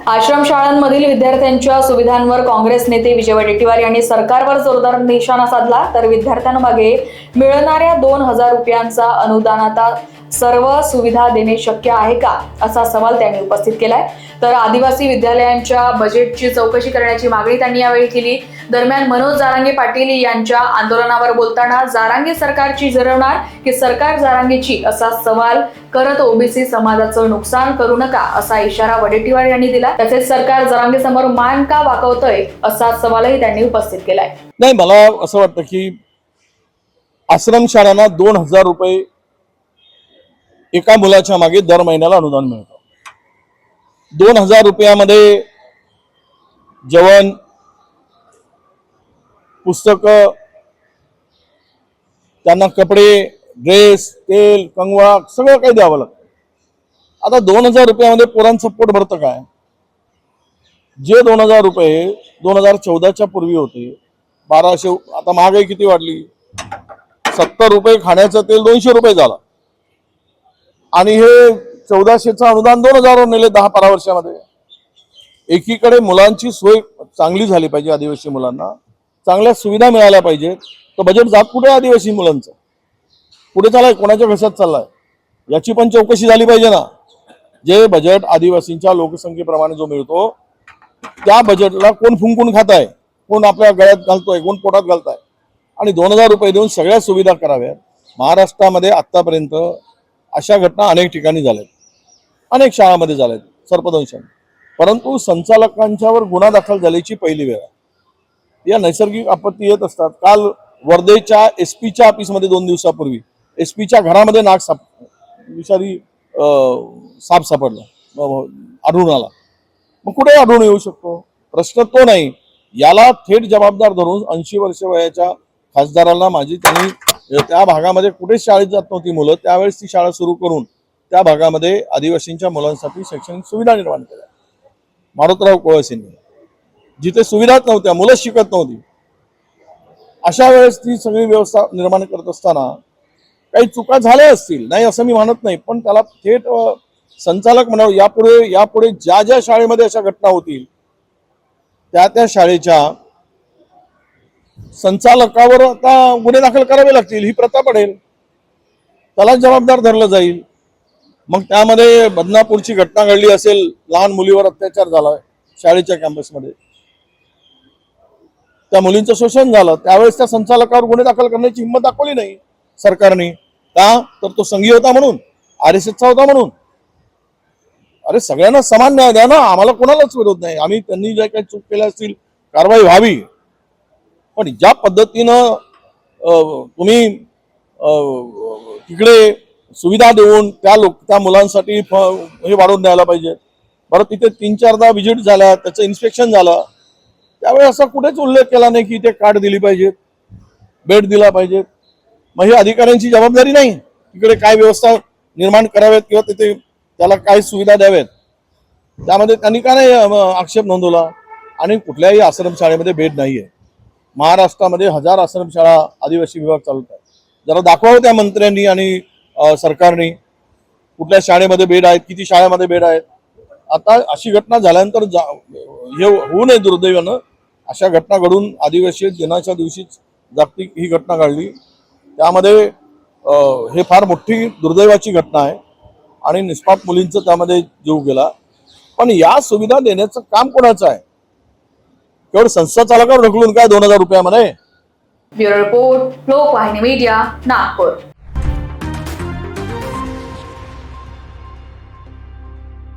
आश्रमशाळांमधील विद्यार्थ्यांच्या सुविधांवर काँग्रेस नेते विजय वडेट्टीवार यांनी सरकारवर जोरदार निशाणा साधला। तर विद्यार्थ्यांमागे मिळणाऱ्या 2000 रुपयांचा अनुदानात सर्व सुविधा देणे शक्य आहे का, असा सवाल त्यांनी उपस्थित केलाय। तर आदिवासी विद्यालयांच्या बजेटची चौकशी करण्याची मागणी त्यांनी यावेळी केली। दरम्यान मनोज जारांगे पाटील यांच्या आंदोलनावर बोलताना जारांगे सरकारची जिरवणार की सरकार जारांगेची, असा सवाल करत ओबीसी समाजाचं नुकसान करू नका असा इशारा वडेट्टीवार यांनी दिला। तसेच सरकार जारांगे समोर मान का वाकवतंय असा सवालही त्यांनी उपस्थित केलाय। नाही, मला असं वाटतं की आश्रमशाळांना 2000 रुपये एका मुलाच्या मागे दर महिन्याला अनुदान मिळतं। 2000 रुपयामध्ये जेवण, पुस्तकं, त्यांना कपडे, ड्रेस, तेल, कंगवा सगळं काही द्यावं लागतं। आता 2000 रुपयामध्ये पोरांचं पोट भरतं काय? जे 2000 रुपये 2014च्या पूर्वी होते 1200, आता महागाई किती वाढली, 70 रुपये खाण्याचं तेल 200 रुपये झालं आणि हे 1400चं अनुदान 2000 वर नेले 10-12 वर्षामध्ये। एकीकडे मुलांची सोय चांगली झाली पाहिजे, आदिवासी मुलांना चांगल्या सुविधा मिळाल्या पाहिजेत, तर बजेट जात कुठे आदिवासी मुलांचं? पुढे चाललाय कोणाच्या घशात चाललाय याची पण चौकशी झाली पाहिजे ना। जे बजेट आदिवासींच्या लोकसंख्येप्रमाणे जो मिळतो त्या बजेटला कोण फुंकून खात आहे, कोण आपल्या गळ्यात घालतोय, कोण पोटात घालताय, आणि 2000 रुपये देऊन सगळ्या सुविधा कराव्यात। महाराष्ट्रामध्ये आतापर्यंत अशा घटना अनेक ठिकाणी झाल्यात, अनेक शाळांमध्ये झाल्यात सर्पदंशाने, परंतु संचालकांच्यावर गुन्हा दाखल झाल्याची पहिली वेळ आहे। या नैसर्गिक आपत्ती येत असतात। काल वर्धेच्या एसपीच्या ऑफिसमध्ये 2 दिवसापूर्वी एसपीच्या घरामध्ये विषारी साप सापडला, आढळून आला। मग कुठे आढळून येऊ शकतो? प्रश्न तो नाही, याला थेट जबाबदार धरून 80 वर्ष वयाच्या खासदारांना त्यांनी त्या भागामध्ये कुठे शाळेत जात नव्हती मुलं, त्यावेळेस ती शाळा सुरू करून त्या भागामध्ये आदिवासींच्या मुलांसाठी शैक्षणिक सुविधा निर्माण केल्या मारुतराव कोळसेंनी। जिथे सुविधाच नव्हत्या, मुलं शिकत नव्हती, अशा वेळेस ती सगळी व्यवस्था निर्माण करत असताना काही चुका झाल्या असतील, नाही असं मी म्हणत नाही, पण त्याला थेट संचालक म्हणावं। यापुढे ज्या शाळेमध्ये अशा घटना होतील त्या शाळेच्या संचालकावर आता गुन्हे दाखल करावे लागतील, ही प्रथा पडेल, त्याला जबाबदार धरलं जाईल। मग त्यामध्ये बदनापूरची घटना घडली असेल, लहान मुलीवर अत्याचार झाला शाळेच्या कॅम्पसमध्ये, त्या मुलींचं शोषण झालं, त्यावेळेस त्या संचालकावर गुन्हे दाखल करण्याची हिंमत दाखवली नाही सरकारने। का? तर तो संघी होता म्हणून, RSSचा होता म्हणून। अरे सगळ्यांना समान न्याय द्या ना, आम्हाला कोणालाच विरोध नाही, आम्ही त्यांनी जे काही चूक केल्या असतील कारवाई व्हावी, पण ज्या पद्धतीनं तुम्ही तिकडे सुविधा देऊन त्या मुलांसाठी हे वाढवून द्यायला पाहिजे। बरं, तिथे 3-4दा व्हिजिट झाल्या, त्याचं इन्स्पेक्शन झालं, त्यावेळी असा कुठेच उल्लेख केला नाही की ते कार्ड दिली पाहिजेत, बेड दिला पाहिजेत। मग ही अधिकाऱ्यांची जबाबदारी नाही तिकडे काय व्यवस्था निर्माण कराव्यात किंवा तिथे त्याला काय सुविधा द्याव्यात, त्यामध्ये त्यांनी का नाही आक्षेप नोंदवला? आणि कुठल्याही आश्रमशाळेमध्ये बेड नाहीये। महाराष्ट्रामध्ये 1000 आश्रमशाळा आदिवासी विभाग चालवतात, जरा दाखवावं त्या मंत्र्यांनी आणि सरकारने कुठल्या शाळेमध्ये बेड आहेत, किती शाळेमध्ये बेड आहेत। आता अशी घटना झाल्यानंतर हे होऊ नये, दुर्दैवानं अशा घटना घडून आदिवासी दिनाच्या दिवशीच जागतिक ही घटना घडली, त्यामध्ये हे फार मोठी दुर्दैवाची घटना आहे आणि निष्पाप मुलींचं त्यामध्ये जीव गेला। पण या सुविधा देण्याचं काम कोणाचं आहे? केवळ संस्था चालकावर ढकलून काय 2000 रुपयामध्ये? Bureau report, Lokvahini media, Nagpur.